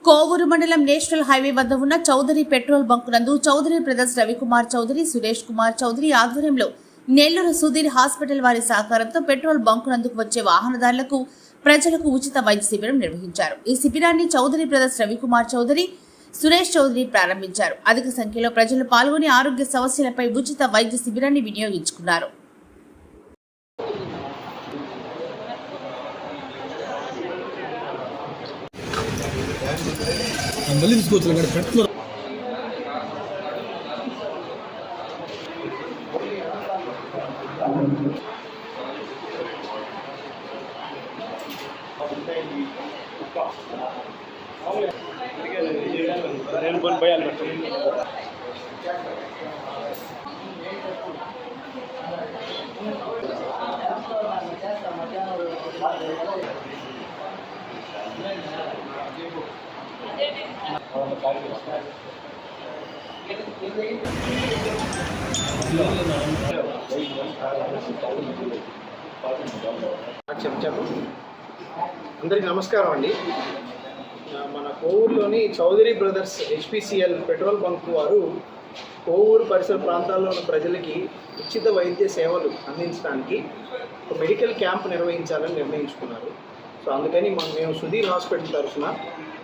కోవూరు మండలం national highway వద్ద ఉన్న చౌదరి పెట్రోల్ బంక్ నందు చౌదరి బ్రదర్స్ రవికుమార్ చౌదరి, సురేష్ కుమార్ చౌదరి ఆధ్వర్యంలో నెల్లూరు సుధీర్ హాస్పిటల్ వారి సహకారంతో పెట్రోల్ బంక్ నందుకు వచ్చే వాహనదారులకు ప్రజలకు ఉచిత వైద్య శిబిరం నిర్వహించారు. ఈ శిబిరాన్ని చౌదరి బ్రదర్స్ రవికుమార్ చౌదరి, సురేష్ చౌదరి ప్రారంభించారు. అధిక సంఖ్యలో ప్రజలు పాల్గొని ఆరోగ్య సమస్యలపై ఉచిత వైద్య శిబిరాన్ని వినియోగించుకున్నారు. మళ్ళీ తీసుకోవచ్చు అక్కడ పెట్టుకున్నారు. నేను కొన్ని భయాలు అందరికీ నమస్కారం అండి. మన కోవూరులోని Chowdary brothers HPCL petrol bunk వారు కోవూరు పరిసర ప్రాంతాల్లో ఉన్న ప్రజలకి ఉచిత వైద్య సేవలు అందించడానికి ఒక మెడికల్ క్యాంప్ నిర్వహించాలని నిర్ణయించుకున్నారు. సో అందుకని మేము సుధీర్ హాస్పిటల్ తరఫున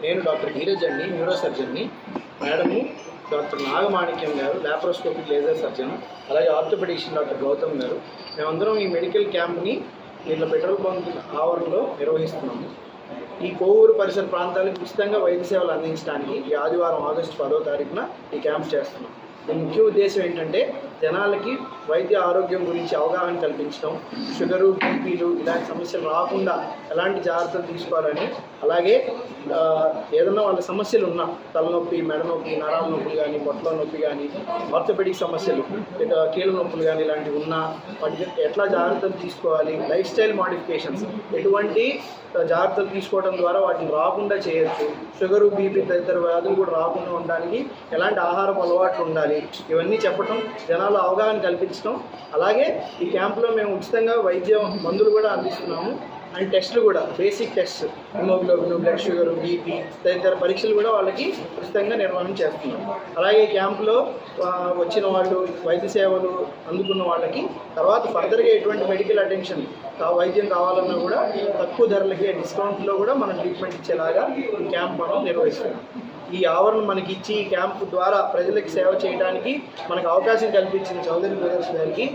నేను డాక్టర్ ధీరజ్ అండి, న్యూరో సర్జన్ని, మేడము డాక్టర్ నాగమాణిక్యం గారు, లాప్రోస్కోపిక్ లేజర్ సర్జన్, అలాగే ఆర్థోపెడిషియన్ డాక్టర్ గౌతమ్ గారు, మేమందరం ఈ మెడికల్ క్యాంప్ని దీంట్లో పెట్రోల్ బంక్ ఆవరణలో నిర్వహిస్తున్నాము. ఈ కోవూరు పరిసర ప్రాంతాలకు ఉచితంగా వైద్య సేవలు అందించడానికి ఈ ఆదివారం ఆగస్టు 10వ తారీఖున ఈ క్యాంప్ చేస్తున్నాం. దీని ముఖ్య ఉద్దేశం ఏంటంటే జనాలకి వైద్య ఆరోగ్యం గురించి అవగాహన కల్పించడం, షుగరు, బీపీలు ఇలాంటి సమస్యలు రాకుండా ఎలాంటి జాగ్రత్తలు తీసుకోవాలని, అలాగే ఏదన్నా వాళ్ళ సమస్యలు ఉన్నా తలనొప్పి, మెడనొప్పి, నరాల నొప్పులు కానీ, పొట్టల నొప్పి కానీ, ఆర్థోపెడిక్ సమస్యలు, కీళ్ళ నొప్పులు కానీ ఇలాంటివి ఉన్నా వాటికి ఎట్లా జాగ్రత్తలు తీసుకోవాలి, లైఫ్ స్టైల్ మాడిఫికేషన్స్ ఎటువంటి జాగ్రత్తలు తీసుకోవడం ద్వారా వాటిని రాకుండా చేయొచ్చు, షుగరు, బీపీ తదితర వ్యాధులు కూడా రాకుండా ఉండడానికి ఎలాంటి ఆహారపు అలవాట్లు ఉండాలి, ఇవన్నీ చెప్పడం, జనాలు అవగాహన కల్పించడం. అలాగే ఈ క్యాంపులో మేము ఉచితంగా వైద్య మందులు కూడా అందిస్తున్నాము. అండ్ టెస్టులు కూడా, basic test, haemoglobin, blood sugar, BP తదితర పరీక్షలు కూడా వాళ్ళకి ఉచితంగా నిర్వహణ చేస్తున్నాం. అలాగే క్యాంపులో వచ్చిన వాళ్ళు వైద్య సేవలు అందుకున్న వాళ్ళకి తర్వాత ఫర్దర్గా ఎటువంటి మెడికల్ అటెన్షన్ వైద్యం కావాలన్నా కూడా తక్కువ ధరలకి డిస్కౌంట్లో కూడా మనం ట్రీట్మెంట్ ఇచ్చేలాగా ఈ క్యాంప్ మనం నిర్వహిస్తున్నాం. ఈ ఆవరణ మనకి ఇచ్చి ఈ క్యాంపు ద్వారా ప్రజలకు సేవ చేయడానికి మనకు అవకాశం కల్పించిన చౌదరి బ్రదర్స్ గారికి,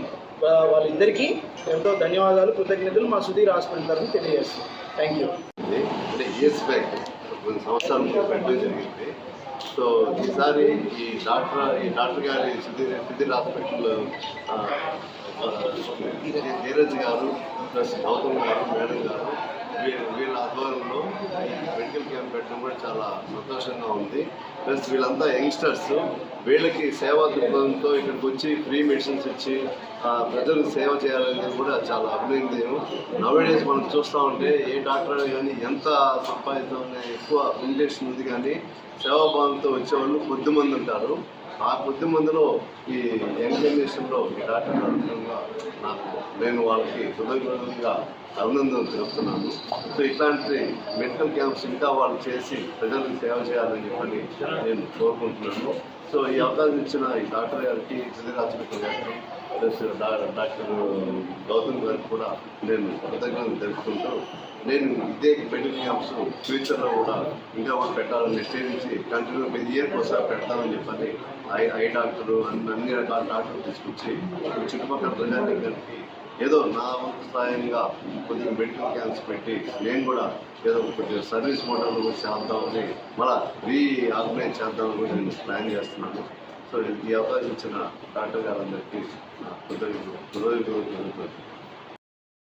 వాళ్ళిద్దరికీ ఎంతో ధన్యవాదాలు, కృతజ్ఞతలు మా సుధీర్ హాస్పిటల్ తరఫున తెలియజేస్తాం. Thank you. అంటే ఇయర్స్ బ్యాక్ కొన్ని సంవత్సరాలు పెట్టడం జరిగింది. సో ఈసారి ఈ డాక్టర్ గారి సుధీర్ హాస్పిటల్ ధీరజ్ గారు ప్లస్ గౌతమ్ గారు, మేడం గారు వీళ్ళ ఆధ్వర్యంలో మెడికల్ క్యాంప్ పెట్టడం కూడా చాలా సంతోషంగా ఉంది. ప్లస్ వీళ్ళంతా యంగ్స్టర్స్, వీళ్ళకి సేవా దృక్పథంతో ఇక్కడికి వచ్చి ఫ్రీ మెడిసిన్స్ ఇచ్చి ప్రజలకు సేవ చేయాలనేది కూడా చాలా అభినందనీయం. నవేడేస్ మనం చూస్తూ ఉంటే ఏ డాక్టర్ కానీ ఎంత సంపాదించాలనే ఎక్కువ ఇంజెక్షన్ ఉంది, కానీ సేవాభావంతో వచ్చేవాళ్ళు కొద్దిమంది ఉంటారు. ఆ కొద్ది మందిలో ఈ యంగ్ జనరేషన్లో ఈ డాక్టర్ నేను వాళ్ళకి హృదయపూర్వకంగా అభినందనలు తెలుపుతున్నాను. సో ఇట్లాంటి మెడికల్ క్యాంప్స్ ఇంకా వాళ్ళు చేసి ప్రజలకు సేవ చేయాలని చెప్పని నేను కోరుకుంటున్నాను. సో ఈ అవకాశం ఇచ్చిన ఈ డాక్టర్ గారికి, సుధీర్ హాస్పిటల్ గారికి, ప్లస్ డాక్టర్ గౌతమ్ గారికి కూడా నేను కృతజ్ఞతలు తెలుపుకుంటూ, నేను ఇదే మెడికల్ క్యాంప్స్ ఫ్యూచర్లో కూడా ఇంకా మనం పెట్టాలని నిశ్చయించి కంటిన్యూ ప్రతి ఇయర్కి ఒకసారి పెడతామని చెప్పని ఐ డాక్టరు అన్ని రకాల డాక్టర్లు తీసుకొచ్చి చుట్టుపక్కల ప్రజానికి ఏదో నా వంతు సాయంగా కొద్దిగా మెడికల్ క్యాంప్స్ పెట్టి నేను కూడా ఏదో కొద్దిగా సర్వీస్ మోడల్ కూడా చేద్దామని, మళ్ళీ రీఆర్గనైజ్ చేద్దామని కూడా నేను ప్లాన్ చేస్తున్నాను. సో ఈ అవకాశం ఇచ్చిన డాక్టర్ గారందరికీ నా కృతజ్ఞతలు.